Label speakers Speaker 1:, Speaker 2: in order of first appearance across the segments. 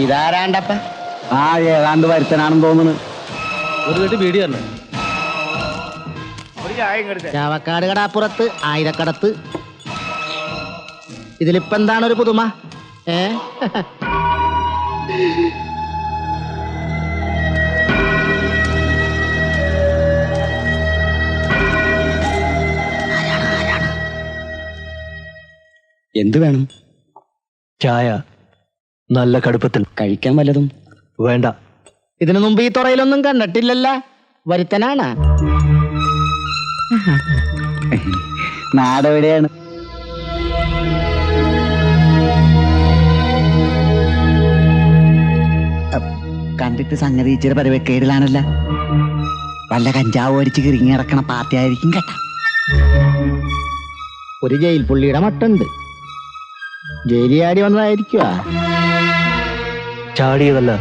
Speaker 1: ഇതാരാണ്ടപ്പ?
Speaker 2: ആ ഏതാണ്ട് വരുത്തനാണെന്ന് തോന്നുന്നു.
Speaker 3: ഒരു കെട്ടി ബീഡി തന്നെ.
Speaker 1: ചാവക്കാട് കടാപ്പുറത്ത് ആയിരക്കടത്ത്. ഇതിലിപ്പോ എന്താണ് ഒരു പുതുമ?
Speaker 2: എന്ത് വേണം?
Speaker 3: ചായ നല്ല കടുപ്പത്തിൽ.
Speaker 2: കഴിക്കാൻ വല്ലതും
Speaker 3: വേണ്ട.
Speaker 1: ഇതിനു മുമ്പ് ഈ തുറയിലൊന്നും കണ്ടിട്ടില്ലല്ല. വരുത്തനാണ്.
Speaker 2: നാടെവിടെയാണ്? കണ്ടിട്ട് സംഗതി ഇച്ചിരി പരവക്കേടിലാണല്ല. വല്ല കഞ്ചാവ് അടിച്ച് കിറങ്ങി കിടക്കണ പാർട്ടി ആയിരിക്കും കേട്ടാ.
Speaker 1: ഒരു ജയിൽ പുള്ളിയുടെ മട്ടുണ്ട്. ജയിലിയാടി വന്നതായിരിക്കുവാ.
Speaker 3: ചാടിയതല്ല,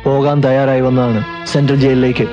Speaker 3: പോകാൻ തയ്യാറായി വന്നതാണ് സെൻട്രൽ ജയിലിലേക്ക്.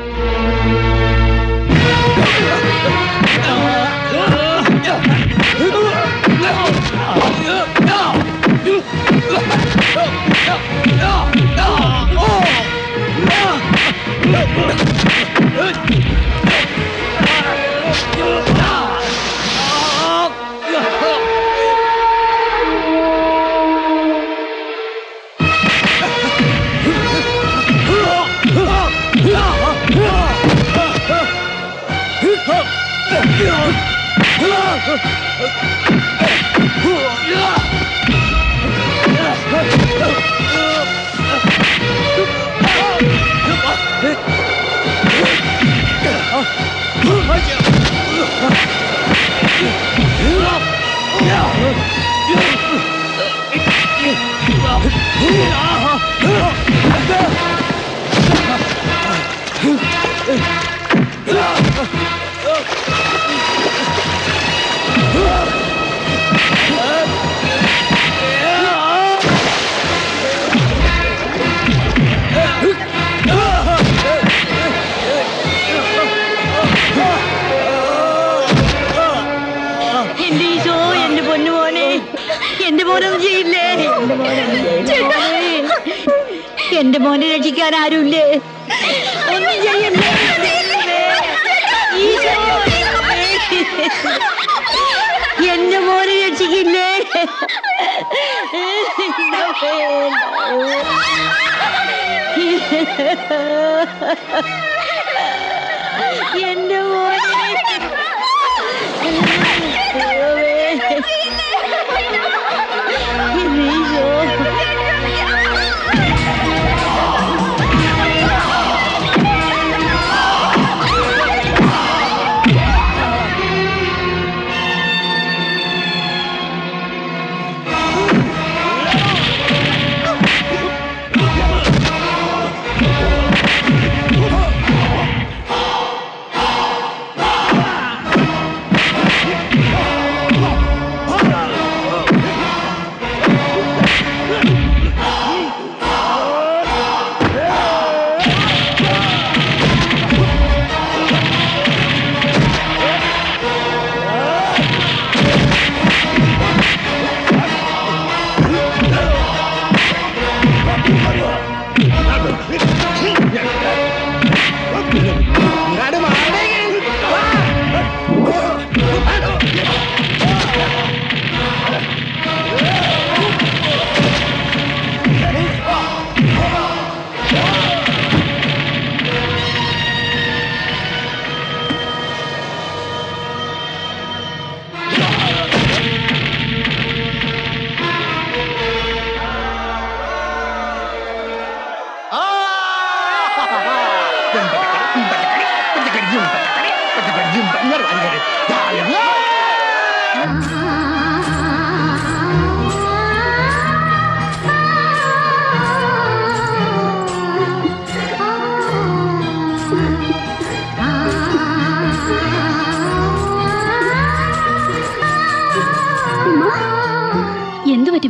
Speaker 4: എന്റെ മോനെ രക്ഷിക്കാൻ ആരുമില്ലേ? ഒന്നും ചെയ്യല്ലേ. എന്റെ മോനെ രക്ഷിക്കില്ലേ? എന്റെ മോനെ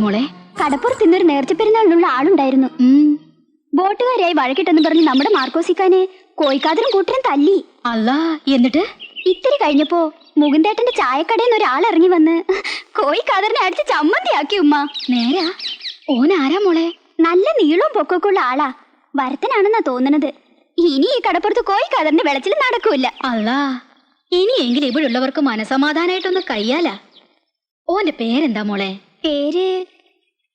Speaker 5: മോളെ കടപ്പുറത്ത് ഇന്നൊരു നേർച്ച പെരുന്നാളിനുള്ള ആളുണ്ടായിരുന്നു. ബോട്ടുകാരിയായി വഴക്കിട്ടെന്ന് പറഞ്ഞ് നമ്മുടെ മാർക്കോസിക്കാനെ കോയിക്കാതരും കൂട്ടരും തല്ലി.
Speaker 4: അല്ലാ, എന്നിട്ട്
Speaker 5: ഇത്തിരി കഴിഞ്ഞപ്പോ മുകുന്ദേട്ടന്റെ ചായക്കടയിൽ നിന്ന് ഒരാൾ ഇറങ്ങി വന്ന് കോയിക്കാതറിനെ അടിച്ച് ചമ്മന്തിയാക്കി. ഉമ്മ
Speaker 4: നേരാ? ഓനാരാ മോളെ?
Speaker 5: നല്ല നീളവും പൊക്കമൊക്കെ ഉള്ള ആളാ. വരത്തനാണെന്നാ തോന്നണത്. ഇനി ഈ കടപ്പുറത്ത് കോഴിക്കാതറിന്റെ വെളച്ചിൽ നടക്കൂല.
Speaker 4: അല്ലാ, ഇനിയെങ്കിലും ഇവിടുള്ളവർക്ക് മനസമാധാനായിട്ടൊന്ന് കഴിയാലാ. ഓന്റെ പേരെന്താ മോളെ?
Speaker 5: പേര്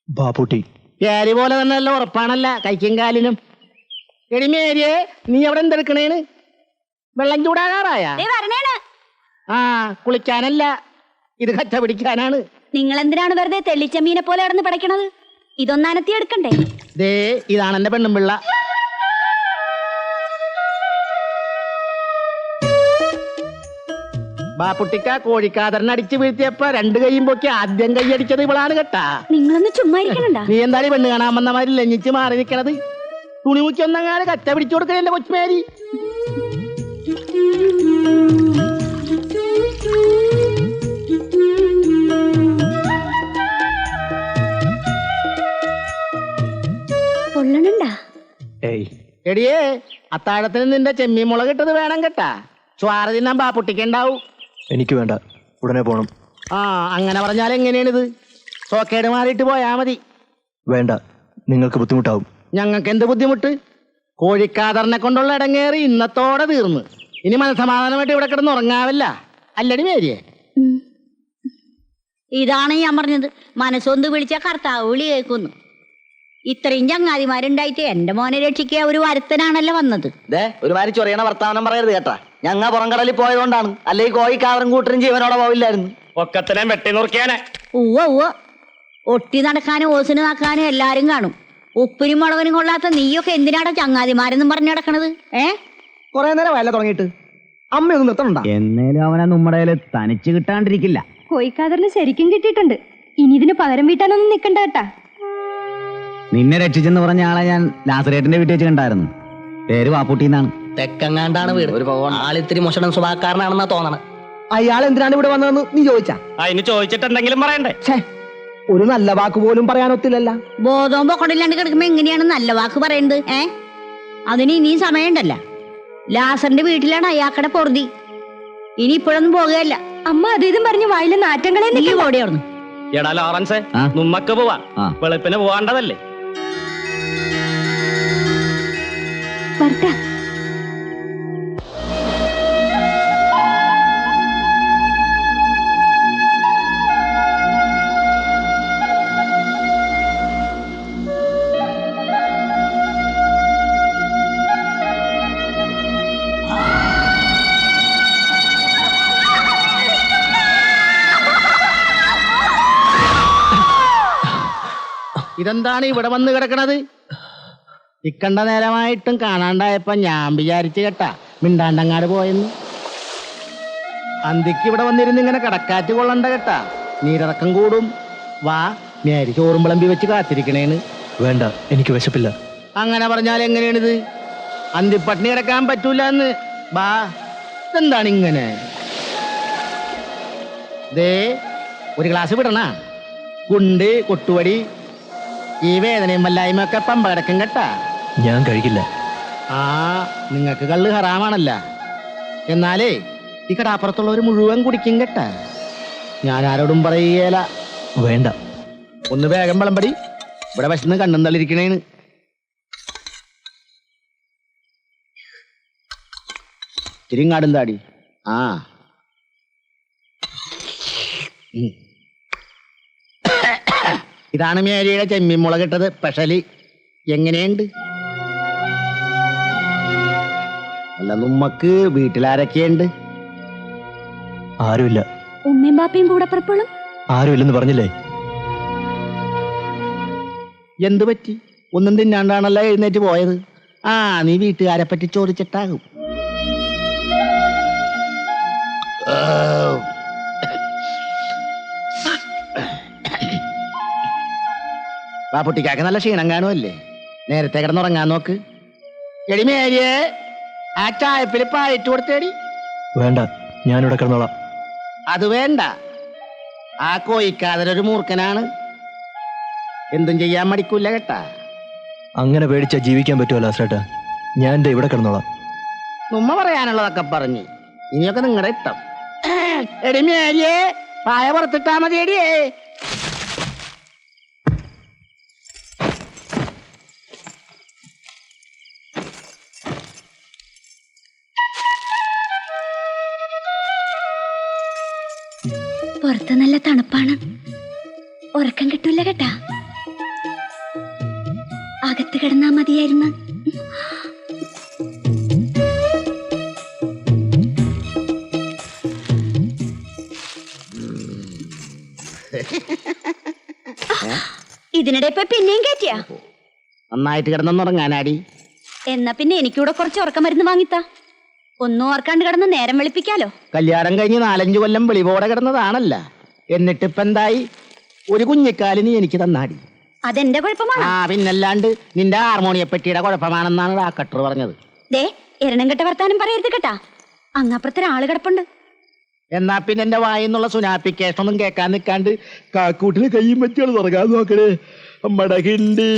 Speaker 3: ബാപ്പുട്ടി.
Speaker 1: പേര് പോലെ തന്നെ നല്ല ഉറപ്പാണല്ല കൈക്കും കാലിനും. എടിമേരിയെ, നീ അവിടെ എന്തെടുക്കണേന്? വെള്ളം ചൂടാകാറായ?
Speaker 5: വരണേണ്.
Speaker 1: ആ, കുളിക്കാനല്ല, ഇത് കച്ച പിടിക്കാനാണ്.
Speaker 5: നിങ്ങൾ എന്തിനാണ് വെറുതെ തെള്ളിച്ചമ്മീനെ പോലെ കിടന്ന് പടയ്ക്കണത്? ഇതൊന്നനത്തി എടുക്കണ്ടേ?
Speaker 1: ദേ, ഇതാണ് എന്റെ പെണ്ണും പിള്ള. ബാപ്പുട്ടിക്ക കോഴിക്കാതറിന് അടിച്ചു വീഴ്ത്തിയപ്പോ രണ്ട് കൈയും പൊക്കി ആദ്യം കൈയടിച്ചത് ഇവളാണ് കേട്ടാ.
Speaker 5: നിങ്ങളൊന്ന് ചുമ്മാ ഇരിക്കണണ്ട.
Speaker 1: നീ എന്താണ് പെണ്ണ് കാണാൻ വന്ന മാതിരി ലഞ്ഞിച്ച് മാറി നിൽക്കണത്? തുണിമുക്കി ഒന്നങ്ങാതെ കച്ച പിടിച്ചു കൊടുക്കണ എന്റെ കൊച്ചുമേരി.
Speaker 5: പൊള്ളണണ്ടാ?
Speaker 3: ഏയ്,
Speaker 1: എടിയേ, അത്താഴത്തിന് നിന്റെ ചെമ്മീൻ മുളക് ഇട്ടത് വേണം കേട്ടാ. സ്വാറ തിന്നാൻ ബാപ്പുട്ടിക്കുണ്ടാവും.
Speaker 3: എനിക്ക് വേണ്ട, ഉടനെ പോണം.
Speaker 1: ആ, അങ്ങനെ പറഞ്ഞാൽ എങ്ങനെയാണിത്? സോക്കേട് മാറിയിട്ട് പോയാ മതി.
Speaker 3: വേണ്ട, നിങ്ങൾക്ക് ബുദ്ധിമുട്ടാവും.
Speaker 1: ഞങ്ങൾക്ക് എന്ത് ബുദ്ധിമുട്ട്? കോഴിക്കാതറിനെ കൊണ്ടുള്ള ഇടങ്ങേറി ഇന്നത്തോടെ തീർന്ന്. ഇനി മനസമാധാനമായിട്ട് ഇവിടെ കിടന്ന് ഉറങ്ങാവില്ല. അല്ലടി മേരിയെ?
Speaker 4: ഇതാണ് ഞാൻ പറഞ്ഞത്, മനസ്സൊന്ന് വിളിച്ച കർത്താവ് വിളി കേൾക്കുന്നു. ഇത്രയും ചങ്ങാതിമാരുണ്ടായിട്ട് എന്റെ മോനെ രക്ഷിക്കുക ഒരു വരുത്തനാണല്ലോ വന്നത്.
Speaker 2: ഒരുമാതിരി ചൊറിയണ വർത്താനം പറയരുത് കേട്ടാ. ഞങ്ങ പുറംകടലിൽ പോയതുകൊണ്ടാണ്, അല്ലെങ്കിൽ കോഴിക്കാതറും കൂട്ടരും ജീവനോടെ പോവില്ലായിരുന്നു.
Speaker 1: ഒക്കത്തിനെ വെട്ടി നുറുക്കിയാനെ.
Speaker 4: ഉവ്വ ഒട്ടി നടക്കാനും ഓസിന് നടക്കാനും എല്ലാരും കാണും. ഉപ്പിനും മുളകിനും കൊള്ളാത്ത നീയൊക്കെ എന്തിനാണ് ചങ്ങാതിമാരെന്നും പറഞ്ഞു നടക്കണത്?
Speaker 2: കൊറേ നേരം വയല തുടങ്ങിയിട്ട് അമ്മയൊന്നും നിർത്തണ്ട.
Speaker 6: എന്നേലും അവനെ നമ്മുടെ തനിച്ച് കിട്ടാണ്ടിരിക്കില്ല.
Speaker 5: കോഴിക്കാതറിന് ശരിക്കും കിട്ടിയിട്ടുണ്ട്. ഇനി ഇതിന് പകരം വീട്ടാനൊന്നും നിക്കണ്ട കേട്ടാ.
Speaker 6: നിന്നെ രക്ഷിച്ചെന്ന് പറഞ്ഞ ആളെ ഞാൻ ലാസറേറ്റിന്റെ വീട്ടിൽ വെച്ച് കണ്ടായിരുന്നു. പേര് വാപ്പൂട്ടിന്നാണ്.
Speaker 2: തെക്കങ്ങാണ്ടാണ് വീട്. ആളിത്തിരി മോശം സ്വഭാവക്കാരനാണെന്നാ തോന്നണം. അയാൾ എന്തിനാണ് ഇവിടെ വന്നതെന്ന് നീ ചോദിച്ചാ?
Speaker 1: അതിന് ചോദിച്ചിട്ടുണ്ടെങ്കിലും പറയണ്ടേ?
Speaker 2: ഒരു നല്ല വാക്ക് പോലും പറയാനൊത്തില്ലല്ല.
Speaker 4: ബോധവും പൊക്കടില്ലാണ്ട് കിടക്കുമ്പോ എങ്ങനെയാണ് നല്ല വാക്ക് പറയുന്നത്? അതിന് ഇനിയും സമയമുണ്ടല്ല. ലാസറിന്റെ വീട്ടിലാണ് അയാക്കടെ പൊറുതി. ഇനി ഇപ്പോഴൊന്നും പോകുകയല്ല.
Speaker 5: അമ്മ അത് ഇതും പറഞ്ഞു വായിലെ നാറ്റങ്ങളെ
Speaker 4: നീ ഓടിയായിരുന്നു.
Speaker 1: എടാ ലോറൻസേ,
Speaker 6: ആ?
Speaker 1: നമ്മക്ക് പോവാ.
Speaker 6: ആ.
Speaker 1: വെളുപ്പിന് പോവാണ്ടതല്ലേ?
Speaker 5: വരട്ടെ.
Speaker 1: ഇതെന്താണ് ഇവിടെ വന്ന് കിടക്കണത്? ഇക്കണ്ട നേരമായിട്ടും കാണാണ്ടായപ്പോ ഞാൻ വിചാരിച്ചു കേട്ടാ മിണ്ടാണ്ടങ്ങാട് പോയെന്ന്. അന്തിക്ക് ഇവിടെ വന്നിരുന്ന് ഇങ്ങനെ കടക്കാറ്റ് കൊള്ളണ്ട കേട്ടാ, നീരിറക്കം കൂടും. വാ, മേരി ചോറും വിളമ്പി വെച്ച് കാത്തിരിക്കണേന്ന്.
Speaker 3: വേണ്ട, എനിക്ക് വിശപ്പില്ല.
Speaker 1: അങ്ങനെ പറഞ്ഞാൽ എങ്ങനെയാണിത്? അന്തിപ്പട്ടിണി കിടക്കാൻ പറ്റൂല എന്ന്. ബാ, ഇതെന്താണ് ഇങ്ങനെ? ദേ, ഒരു ഗ്ലാസ് വിടണ. കുണ്ട് കൊട്ടുവടി ഈ വേദനയും വല്ലായ്മ ഒക്കെ പമ്പ കിടക്കും കേട്ടാ.
Speaker 3: ഞാൻ കഴിക്കില്ല.
Speaker 1: ആ, നിങ്ങൾക്ക് കള്ള് ഹറാമാണല്ല. എന്നാലേ ഈ കടാപ്പുറത്തുള്ളവർ മുഴുവൻ കുടിക്കും കേട്ടാ. ഞാൻ ആരോടും പറയുകയില്ല.
Speaker 3: വേണ്ട.
Speaker 1: ഒന്ന് വേഗം വിളമ്പടി, ഇവിടെ വിശന്ന് കണ്ണും തള്ളിരിക്കണേന്ന്. തിരിങ്ങാടും താടി. ആ, ഇതാണ് മേരിയുടെ ചെമ്മീൻ മുളകിട്ടത് സ്പെഷ്യലി. എങ്ങനെയുണ്ട്? അല്ല, നമ്മക്ക് വീട്ടിലാരൊക്കെയുണ്ട്?
Speaker 3: ആരുമില്ല.
Speaker 5: ഉമ്മയും ബാപ്പയും കൂടെ പുറപ്പെടും.
Speaker 3: ആരുമില്ലെന്ന് പറഞ്ഞില്ലേ?
Speaker 1: എന്ത് പറ്റി? ഒന്നും തിന്നാണ്ടാണല്ലോ എഴുന്നേറ്റ് പോയത്. ആ, നീ വീട്ടുകാരെ പറ്റി ചോദിച്ചിട്ടാകും. ബാപ്പുട്ടിക്കാക്ക് നല്ല ക്ഷീണം കാണുമല്ലേ? നേരത്തെ കിടന്നുറങ്ങാൻ നോക്ക്. എടി മേരിയെ, ആ ചായപ്പിൽ പായിട്ട് കൊടുത്തേടി.
Speaker 3: വേണ്ട, ഞാനിവിടെ കിടന്നോളാം.
Speaker 1: അത് വേണ്ട. ആ കോയിക്കാതൊരു മൂർഖനാണ്, എന്തും ചെയ്യാൻ മടിക്കൂല കേട്ടാ.
Speaker 3: അങ്ങനെ പേടിച്ചാ ജീവിക്കാൻ പറ്റുമോ ലാസറേട്ടാ? ഞാൻ എന്റെ ഇവിടെ കിടന്നോളാം.
Speaker 1: ഉമ്മ പറയാനുള്ളതൊക്കെ പറഞ്ഞ് ഇനിയൊക്കെ നിങ്ങളുടെ ഇഷ്ടം. എടി മേരിയെ, പായ പുറത്തിട്ടാ മതി. എടിയേ,
Speaker 5: പുറത്ത് നല്ല തണുപ്പാണ്, ഉറക്കം കിട്ടൂല കേട്ടാ. അകത്ത് കിടന്നാ മതിയായിരുന്നു.
Speaker 4: ഇതിനിടെ ഇപ്പൊ പിന്നെയും കയറ്റിയാ?
Speaker 1: നന്നായിട്ട് കിടന്നുറങ്ങാനാടി.
Speaker 4: എന്നാ പിന്നെ എനിക്കൂടെ കുറച്ച് ഉറക്കം മരുന്ന് വാങ്ങിത്താ. ഒന്നും ഓർക്കാണ്ട് കിടന്ന് നേരം വെളുപ്പിക്കാലോ.
Speaker 1: കല്യാണം കഴിഞ്ഞ് 4-5 കൊല്ലം വെളിപോടെ കിടന്നതാണല്ല, എന്നിട്ടിപ്പ എന്തായി? ഒരു കുഞ്ഞിക്കാലിന് എനിക്ക് തന്നാടി.
Speaker 4: അതെന്റെ കുഴപ്പമാണ്.
Speaker 1: ആ പിന്നല്ലാണ്ട് നിന്റെ ഹാർമോണിയപ്പെട്ടിയുടെ കുഴപ്പമാണെന്നാണ് ഡാക്ടർ പറഞ്ഞത്.
Speaker 4: ദേ എരണം കെട്ട വർത്താനം പറയരുത് കേട്ടാ, അങ്ങപ്പുറത്തൊരാള് കിടപ്പുണ്ട്.
Speaker 1: എന്നാ പിന്നെ എന്റെ വായിന്നുള്ള സുനാപ്പിക്കേഷൻ ഒന്നും കേൾക്കാൻ നിൽക്കാണ്ട് കാക്കൂട്ടിന് കയ്യും പറ്റിയാണ് തുറക്കാൻ നോക്കണേ. അമ്മട കിണ്ടി.